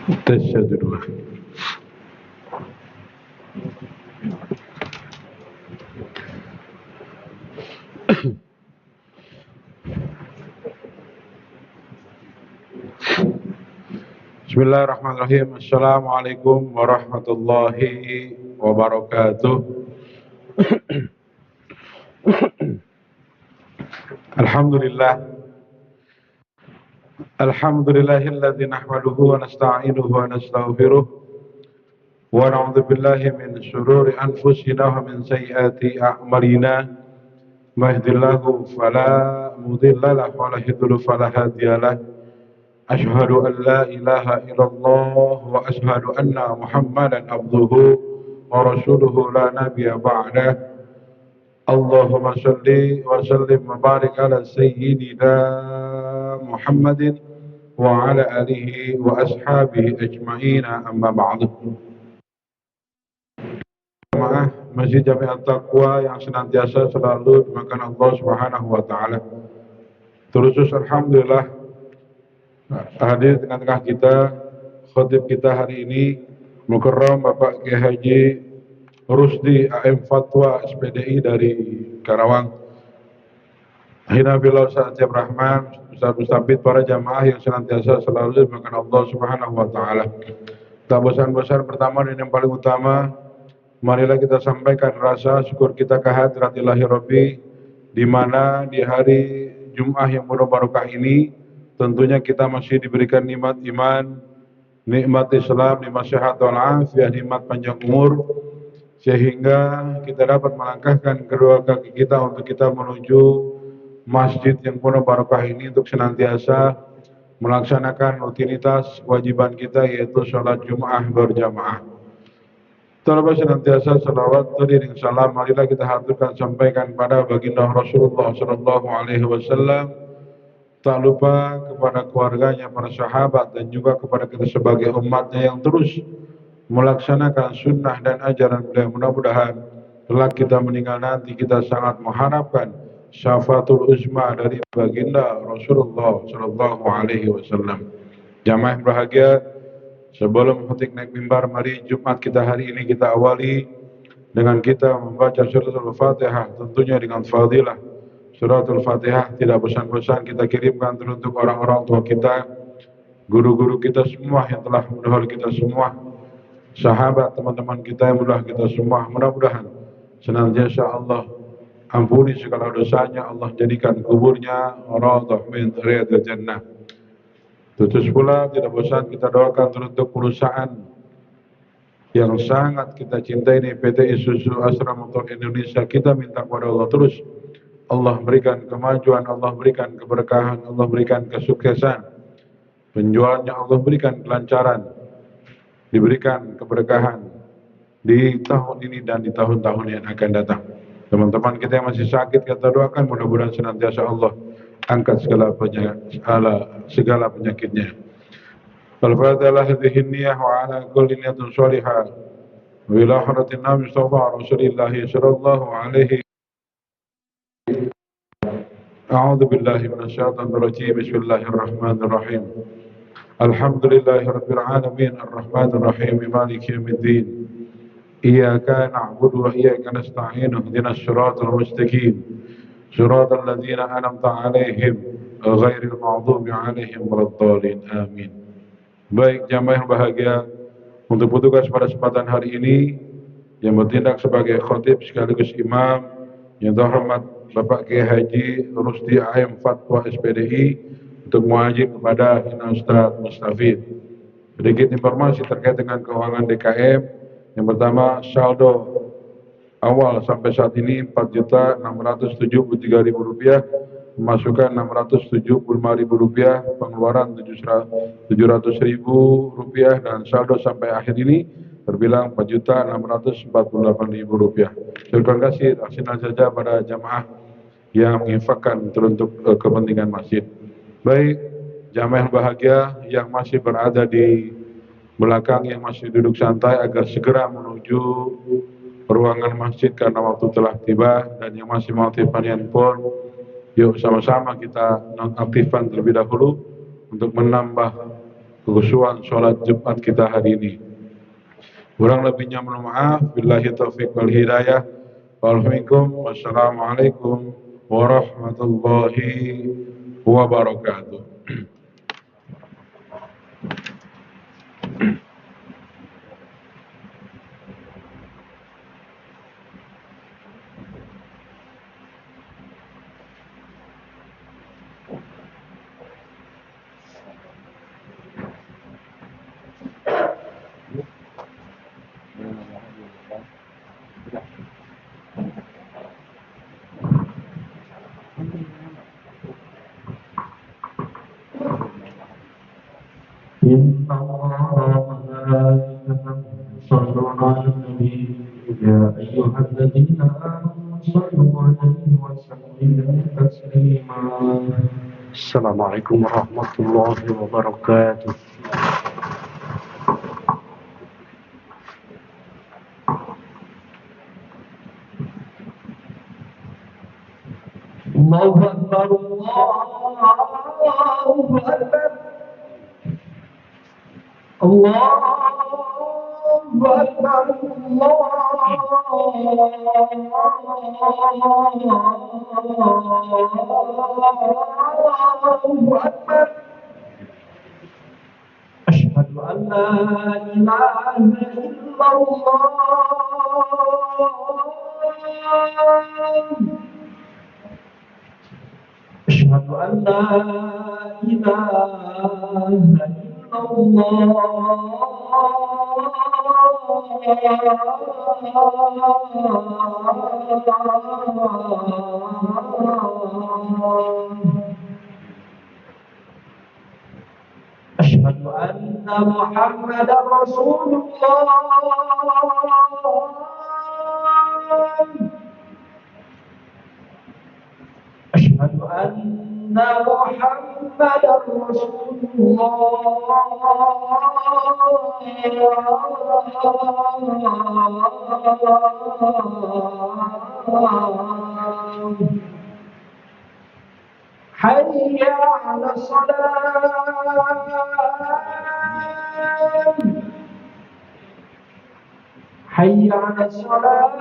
Tes 1 2. Bismillahirrahmanirrahim. Assalamualaikum warahmatullahi wabarakatuh. Alhamdulillah. Alhamdulillahilladzi nahmaduhu wa nasta'inuhu wa nastaghfiruh wa na'udzu billahi min shururi anfusina wa min sayyiati a'malina. May yahdihillahu fala mudilla lahu wa la yudlil fala hadiya lahu. Asyhadu an la ilaha illallah wa asyhadu anna Muhammadan abduhu wa rasuluhu la nabiyya ba'dah. Allahumma shalli wa sallim wa barik ala sayyidina Muhammadin wa ala alihi wa ashabihi ajma'ina amma ba'du. Jamaah Masjid Jami'at Taqwa yang senantiasa selalu dimakan Allah Subhanahu wa taala. Terus alhamdulillah hadir di tengah-tengah kita khatib kita hari ini Mukarram Bapak Kiai Haji Rusdi AM Fatwa SPDI dari Karawang. Hinabillah Ustaz Rahman, Ustaz Mustabid, para jamaah yang senantiasa selalu dimakan Allah Subhanahu wa taala. Tak bosan-bosan, pertama dan yang paling utama, marilah kita sampaikan rasa syukur kita kehadirat Ilahi Rabbi, di mana di hari Jumat yang penuh barokah ini tentunya kita masih diberikan nikmat iman, nikmat Islam, nikmat sehat wal afiat, nikmat panjang umur, sehingga kita dapat melangkahkan kedua kaki kita untuk kita menuju masjid yang penuh barokah ini untuk senantiasa melaksanakan rutinitas kewajiban kita, yaitu sholat Jumat berjamaah. Terlebih senantiasa salawat dan salam marilah kita haturkan sampaikan pada baginda Rasulullah sallallahu alaihi wasallam, tak lupa kepada keluarganya, para sahabat, dan juga kepada kita sebagai umatnya yang terus melaksanakan sunnah dan ajaran beliau. Mudah-mudahan kelak kita meninggal nanti kita sangat mengharapkan syafaatul uzma dari baginda Rasulullah sallallahu alaihi wasallam. Jamaah bahagia, sebelum khatib naik mimbar, mari Jumat kita hari ini kita awali dengan kita membaca suratul Fatihah, tentunya dengan fadilah suratul Fatihah. Tidak bosan-bosan kita kirimkan untuk orang-orang tua kita, guru-guru kita semua yang telah mendahului kita semua, sahabat, teman-teman kita yang mudah kita semua. Mudah-mudahan senantiasa Allah ampuni segala dosanya, Allah jadikan kuburnya radhah min riyadil jannah. Terus pula tidak bosan kita doakan untuk perusahaan yang sangat kita cintai ini, PT Isuzu Astra Motor Indonesia. Kita minta kepada Allah terus Allah berikan kemajuan, Allah berikan keberkahan, Allah berikan kesuksesan, penjualannya Allah berikan kelancaran, diberikan keberkahan di tahun ini dan di tahun-tahun yang akan datang. Teman-teman kita yang masih sakit, kita doakan mudah-mudahan senantiasa Allah angkat segala penyakitnya. Al-Fatihah hadhihi niyah wa ala kulli niyatin shalihah wa ila hadratin Nabi Rasulillah sallallahu alaihi. A'udzu billahi minasyaitonir rajim. Bismillahirrahmanirrahim. Alhamdulillahirabbil alamin arrahmanir rahim maliki yaumiddin. Iyyaka na'budu wa iyyaka nasta'in. Ihdinas siratal mustaqim. Siratal ladzina an'amta 'alaihim ghairil maghdubi 'alaihim waladdallin. Amin. Baik jamaah yang bahagia, untuk petugas pada kesempatan hari ini yang bertindak sebagai khatib sekaligus imam yang terhormat Bapak Kiai Haji Rusdi AM Fatwa SPDI, untuk mewajib kepada Ustaz Mustafid. Sedikit informasi terkait dengan keuangan DKM. Yang pertama, saldo awal sampai saat ini Rp4.673.000, pemasukan Rp675.000, pengeluaran Rp700.000, dan saldo sampai akhir ini terbilang Rp4.648.000. Terima kasih aksinya saja pada jamaah yang menginfakkan untuk kepentingan masjid. Baik, jamaah bahagia yang masih berada di belakang, yang masih duduk santai agar segera menuju ruangan masjid karena waktu telah tiba, dan yang masih mau aktifkan handphone, yuk sama-sama kita nonaktifkan terlebih dahulu untuk menambah kekhusyuan sholat Jumat kita hari ini. Kurang lebihnya mohon maaf. Billahi taufiq wal hidayah. Wassalamualaikum warahmatullahi wabarakatuh. إن الله صلوا على النبي يا أيها الذين آمنوا صلوا عليه وسلموا تسليما. السلام عليكم ورحمة الله وبركاته. الله أكبر الله أكبر الله أكبر الله أكبر أشهد أن لا إله إلا الله أشهد أن لا إله إلا الله أشهد أن محمدا رسول الله أشهد أن محمدا رسول الله حي على الصلاة حي على الصلاة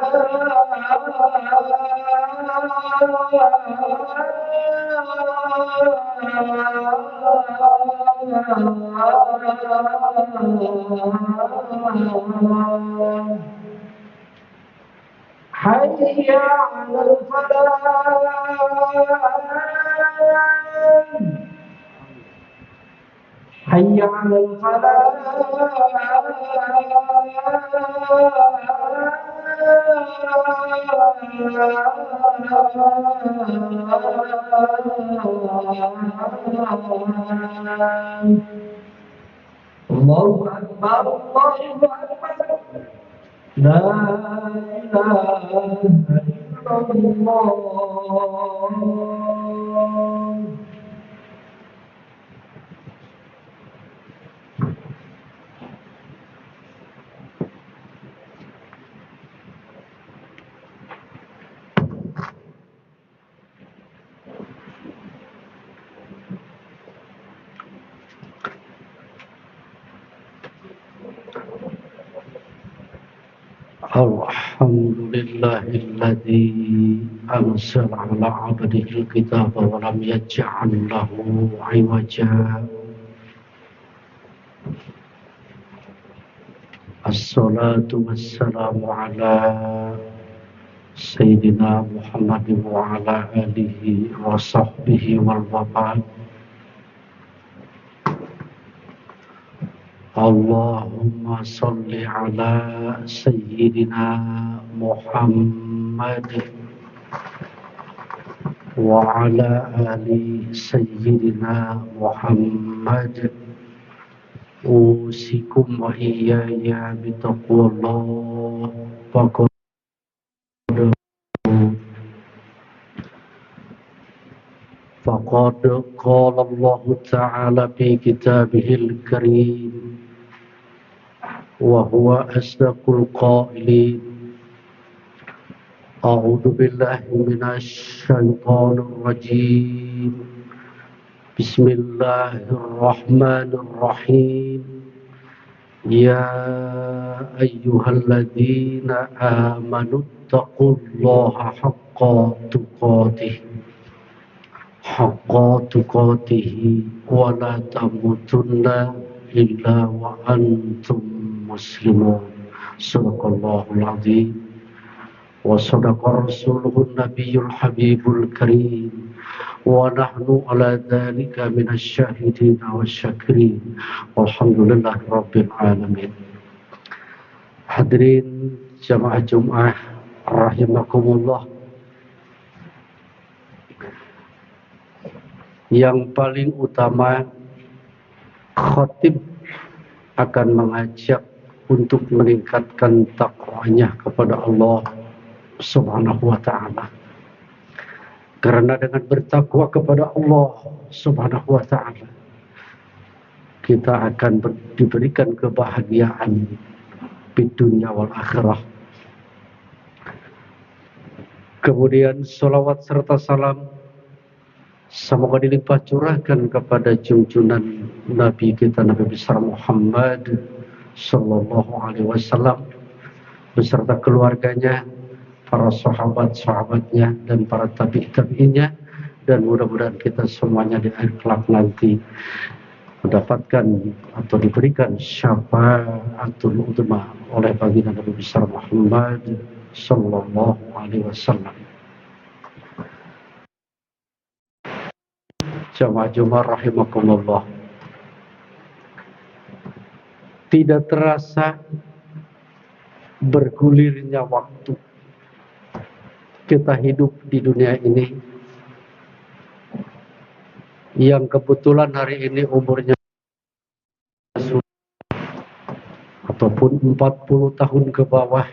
حي على الفلاح حي على الفلاح الله أكبر الله أكبر لا إله إلا الله. الحمد لله الذي أنزل على عبده الكتاب ولم يجعل له عوجا. الصلاة والسلام على سيدنا محمد وعلى آله وصحبه والوبعد. اللهم صل على سيدنا محمد وعلى آل سيدنا محمد. أوصيكم وإياي بتقوى الله فقد قال الله تعالى في كتابه الكريم وهو أصدق القائلين. أعوذ بالله من الشيطان الرجيم. Bismillahirrahmanirrahim. Ya ayyuhalladzina amanu taqullaha haqqa tuqatih wa la tamutunna illa wa antum muslimun. Sadaqallahul azim wa sadaqa rasuluhun nabiyul habibul karim wa nahnu ala dhalika minasy syahidin wasyakirin walhamdulillahi rabbil alamin. Hadirin jamaah Jumat rahimakumullah, yang paling utama khatib akan mengajak untuk meningkatkan takwanya kepada Allah Subhanahu wa ta'ala. Karena dengan bertakwa kepada Allah Subhanahu wa ta'ala, kita akan diberikan kebahagiaan di dunia wal akhirah. Kemudian salawat serta salam semoga dilimpah curahkan kepada junjungan Nabi kita, Nabi besar Muhammad sallallahu alaihi wasallam beserta keluarganya, para sahabat-sahabatnya, dan para tabi'innya, dan mudah-mudahan kita semuanya di akhir kelak nanti mendapatkan atau diberikan syafaatul uzma oleh baginda Nabi besar Muhammad sallallahu alaihi wasallam. Jamaah Jumat rahimakumullah, tidak terasa bergulirnya waktu kita hidup di dunia ini, yang kebetulan hari ini umurnya ataupun 40 tahun ke bawah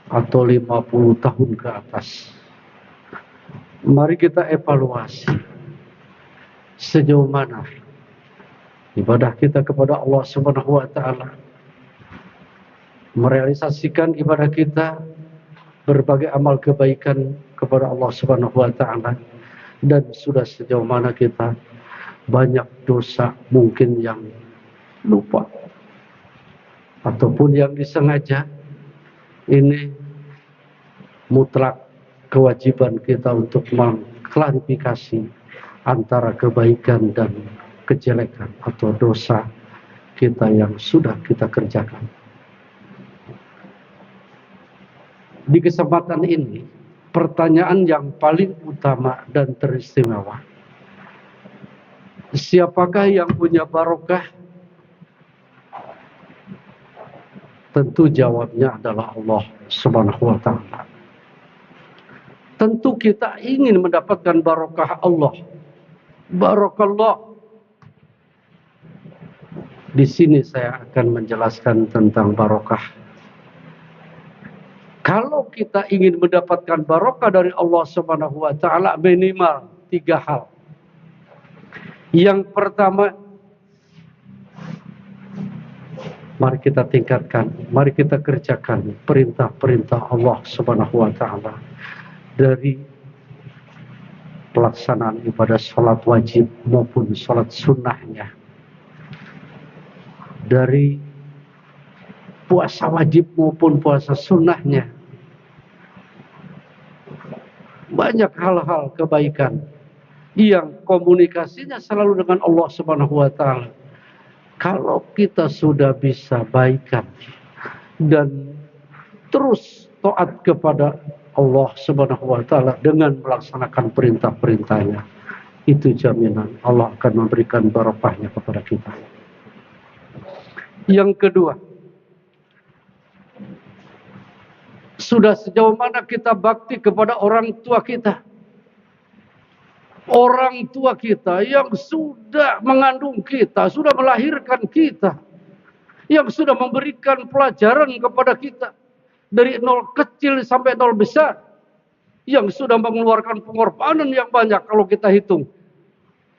atau 50 tahun ke atas. Mari kita evaluasi sejauh mana ibadah kita kepada Allah Subhanahu wa ta'ala, merealisasikan ibadah kita, berbagai amal kebaikan kepada Allah Subhanahu wa ta'ala, dan sudah sejauh mana kita banyak dosa mungkin yang lupa ataupun yang disengaja. Ini mutlak kewajiban kita untuk mengklarifikasi antara kebaikan dan kejelekan atau dosa kita yang sudah kita kerjakan. Di kesempatan ini, pertanyaan yang paling utama dan teristimewa, siapakah yang punya barokah? Tentu jawabnya adalah Allah Subhanahu wa ta'ala. Tentu kita ingin mendapatkan barokah Allah. Barokallah. Di sini saya akan menjelaskan tentang barokah. Kalau kita ingin mendapatkan barokah dari Allah Subhanahu wa ta'ala, minimal 3 hal. Yang pertama, mari kita tingkatkan, mari kita kerjakan perintah-perintah Allah Subhanahu wa ta'ala, dari pelaksanaan ibadah sholat wajib maupun sholat sunnahnya, dari puasa wajib maupun puasa sunnahnya. Banyak hal-hal kebaikan yang komunikasinya selalu dengan Allah Subhanahu wa ta'ala. Kalau kita sudah bisa baikan dan terus taat kepada Allah Subhanahu wa ta'ala dengan melaksanakan perintah-perintahnya, itu jaminan Allah akan memberikan barokahnya kepada kita. Yang kedua, sudah sejauh mana kita bakti kepada orang tua kita? Orang tua kita yang sudah mengandung kita, sudah melahirkan kita, yang sudah memberikan pelajaran kepada kita dari nol kecil sampai nol besar, yang sudah mengeluarkan pengorbanan yang banyak. Kalau kita hitung,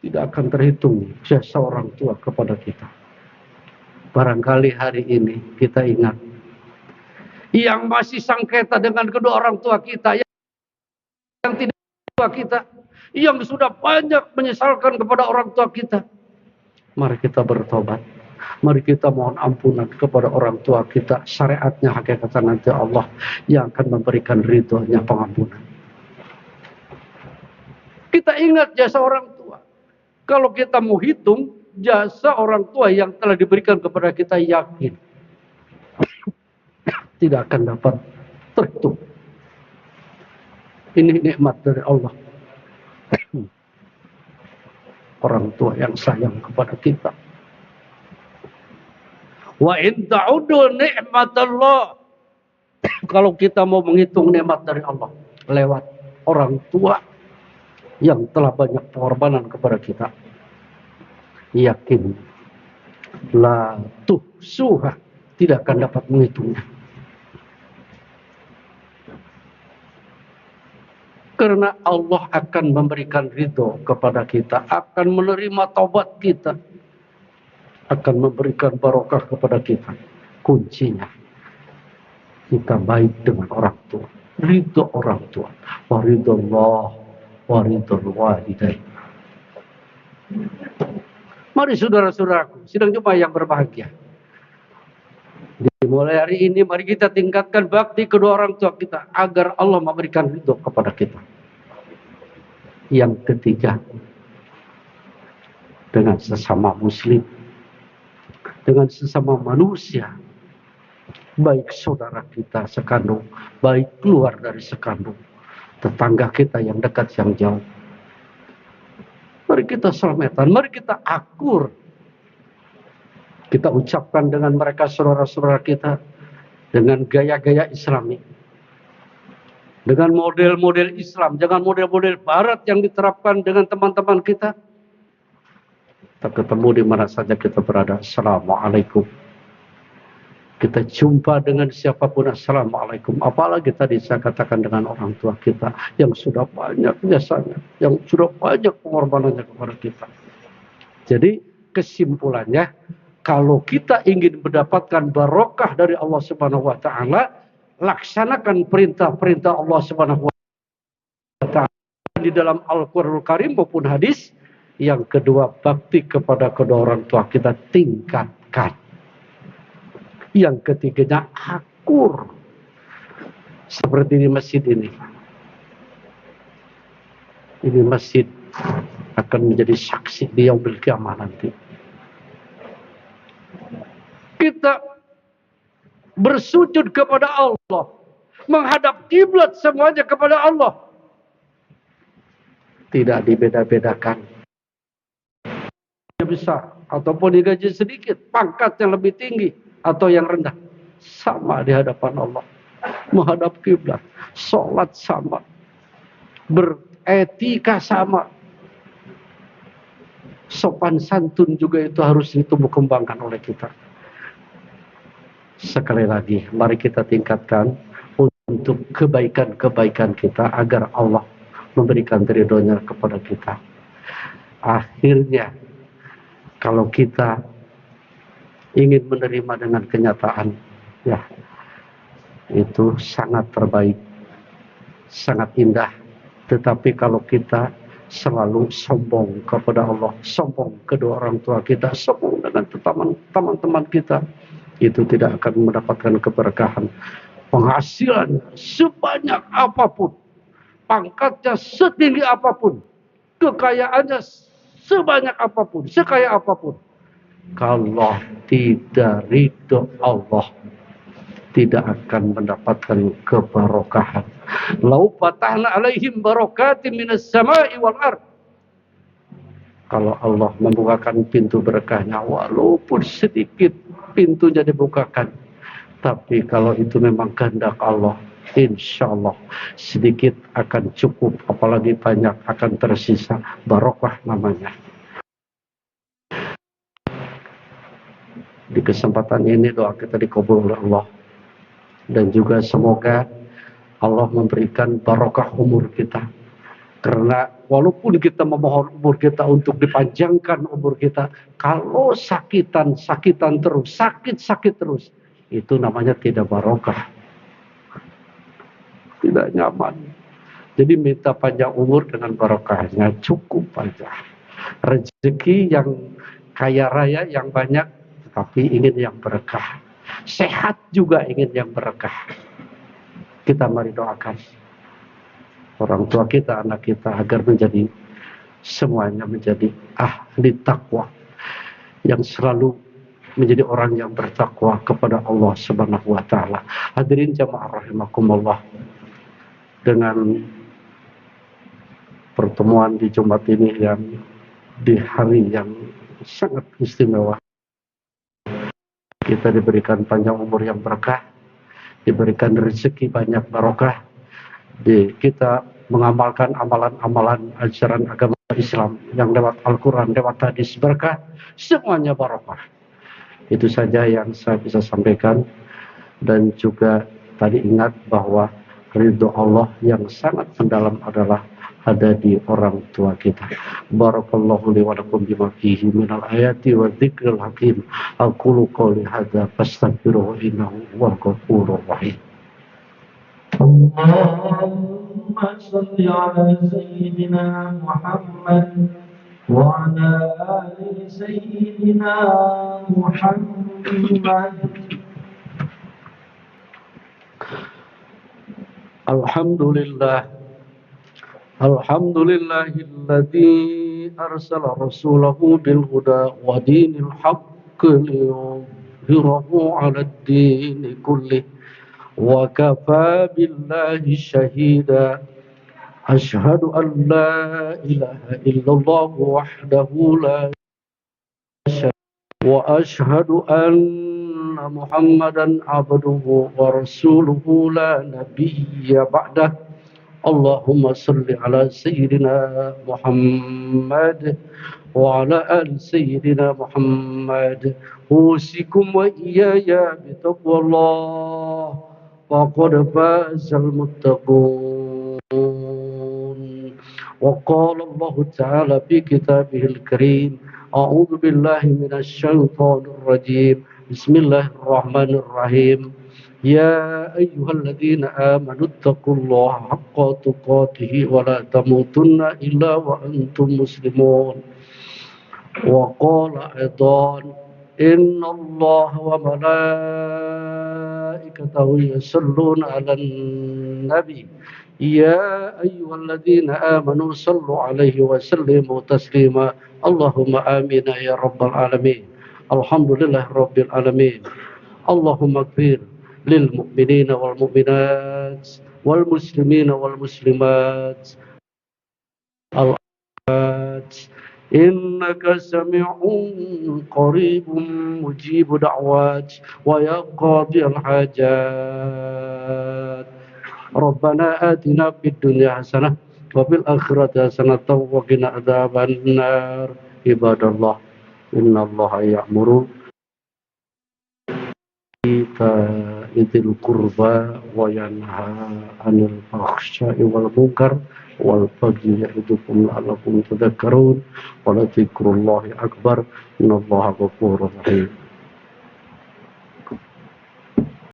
tidak akan terhitung jasa orang tua kepada kita. Barangkali hari ini kita ingat, yang masih sengketa dengan kedua orang tua kita, yang tidak tua kita, yang sudah banyak menyesalkan kepada orang tua kita. Mari kita bertobat. Mari kita mohon ampunan kepada orang tua kita. Syariatnya hakikatnya nanti Allah yang akan memberikan ridhonya pengampunan. Kita ingat jasa orang tua. Kalau kita mau hitung jasa orang tua yang telah diberikan kepada kita, yakin tidak akan dapat terhitung. Ini nikmat dari Allah. Orang tua yang sayang kepada kita. Wa in ta'udu ni'matallah. Kalau kita mau menghitung nikmat dari Allah lewat orang tua yang telah banyak pengorbanan kepada kita, yakin la tuhsuha, tidak akan dapat menghitungnya. Karena Allah akan memberikan ridho kepada kita, akan menerima taubat kita, akan memberikan barokah kepada kita. Kuncinya, kita baik dengan orang tua, ridho orang tua, waridullah, waridul walidain. Mari saudara-saudaraku, sidang Jumat yang berbahagia. Dimulai hari ini, mari kita tingkatkan bakti kedua orang tua kita agar Allah memberikan ridho kepada kita. Yang ketiga, dengan sesama muslim, dengan sesama manusia, baik saudara kita sekandung, baik keluar dari sekandung, tetangga kita yang dekat yang jauh. Mari kita selamatan, mari kita akur. Kita ucapkan dengan mereka saudara-saudara kita dengan gaya-gaya Islami. Dengan model-model Islam, jangan model-model barat yang diterapkan dengan teman-teman kita. Kita ketemu di mana saja kita berada. Assalamualaikum. Kita jumpa dengan siapapun, assalamualaikum. Apalagi tadi saya katakan dengan orang tua kita yang sudah banyak jasanya, yang sudah banyak pengorbanannya kepada kita. Jadi kesimpulannya, kalau kita ingin mendapatkan barokah dari Allah Subhanahu wa taala, laksanakan perintah-perintah Allah Subhanahu wa taala di dalam Al-Qur'anul Karim maupun hadis. Yang kedua, bakti kepada kedua orang tua kita tingkatkan. Yang ketiganya, akur. Seperti di masjid ini. Ini masjid akan menjadi saksi di yaumil qiyamah nanti. Kita bersujud kepada Allah, menghadap kiblat semuanya kepada Allah. Tidak dibeda-bedakan. Yang besar ataupun digaji sedikit, pangkat yang lebih tinggi atau yang rendah, sama di hadapan Allah. Menghadap kiblat, sholat sama, beretika sama, sopan santun juga itu harus ditumbuh kembangkan oleh kita. Sekali lagi, mari kita tingkatkan untuk kebaikan-kebaikan kita agar Allah memberikan ridhonya kepada kita. Akhirnya, kalau kita ingin menerima dengan kenyataan, ya, itu sangat terbaik, sangat indah. Tetapi kalau kita selalu sombong kepada Allah, sombong kedua orang tua kita, sombong dengan teman-teman kita, itu tidak akan mendapatkan keberkahan. Penghasilan sebanyak apapun, pangkatnya setinggi apapun, kekayaannya sebanyak apapun, sekaya apapun, kalau tidak ridho Allah, tidak akan mendapatkan keberkahan. Lau fatahna alaihim barakatim minas sama'i wal ard. Kalau Allah membukakan pintu berkahnya, walaupun sedikit pintunya dibukakan, tapi kalau itu memang kehendak Allah, insya Allah sedikit akan cukup, apalagi banyak akan tersisa, barokah namanya. Di kesempatan ini doa kita dikabul oleh Allah, dan juga semoga Allah memberikan barokah umur kita. Karena walaupun kita memohon umur kita untuk dipanjangkan umur kita, kalau sakitan terus, sakit terus, itu namanya tidak barokah, tidak nyaman. Jadi minta panjang umur dengan barokahnya cukup aja. Rezeki yang kaya raya yang banyak, tapi ingin yang berkah. Sehat juga ingin yang berkah. Kita mari doakan orang tua kita, anak kita agar menjadi semuanya menjadi ahli takwa yang selalu menjadi orang yang bertakwa kepada Allah Subhanahu wa taala. Hadirin jamaah rahimakumullah. Dengan pertemuan di Jumat ini yang di hari yang sangat istimewa, kita diberikan panjang umur yang berkah, diberikan rezeki banyak barokah, kita mengamalkan amalan-amalan ajaran agama Islam yang lewat Al-Quran, lewat hadis berkah, semuanya barokah. Itu saja yang saya bisa sampaikan. Dan juga tadi ingat bahwa ridho Allah yang sangat mendalam adalah ada di orang tua kita. Barakallahu li wa lakum bima fihi minal ayati wa dzikril hakim. Aqulu qouli hadza fastaghfiruhu innahu huwal ghafurur rahim. Allahumma shalli ala sayyidina Muhammad wa ala ali sayyidina Muhammad. Alhamdulillah, alhamdulillahilladzi arsala rasulahu bil huda wa dinil haqqi liyudhhirahu 'alad dini kullih wa kafa billahi shahida. Asyhadu an la ilaha illallah wahdahu la syarika wa asyhadu anna Muhammadan abduhu wa rasuluhu la nabiyya ba'dah. Allahumma salli ala sayyidina Muhammad wa ala ali sayyidina Muhammad. Usikum wa iyaya bitaqwallah faqad fazal muttaqun. Wa qala Allah ta'ala fi kitabihil karim, a'udzu billahi minasy syaithanir rajim. Bismillahirrahmanirrahim. Ya ayyuhalladzina amanu taqullaha haqqa tuqatih wa la tamutunna illa wa antum muslimun. Wa qala aidan, innallaha wa malaikatahu yusholluna 'alan nabi. Ya ayyuhalladzina amanu sallu 'alaihi wa sallimu taslima. Allahumma amin ya rabbal alamin. Alhamdulillahirabbil alamin. Allahumma ighfir lil mu'minina wal mu'minat wal muslimina wal muslimat al innaka sami'un qaribun mujibu da'wat wa yaqdil hajat. Rabbana atina fid dunya hasanah wa fil akhirati hasanah wa qina adzabannar. Ibadallah, innallaha ya'muru ita'idil qurba wa yanha 'anil fakhsya'i wal munkar wal baghi ya'idukum la'allakum tadhakkarun wa la dzikrullahi akbar. Innallaha ghafurur rahim.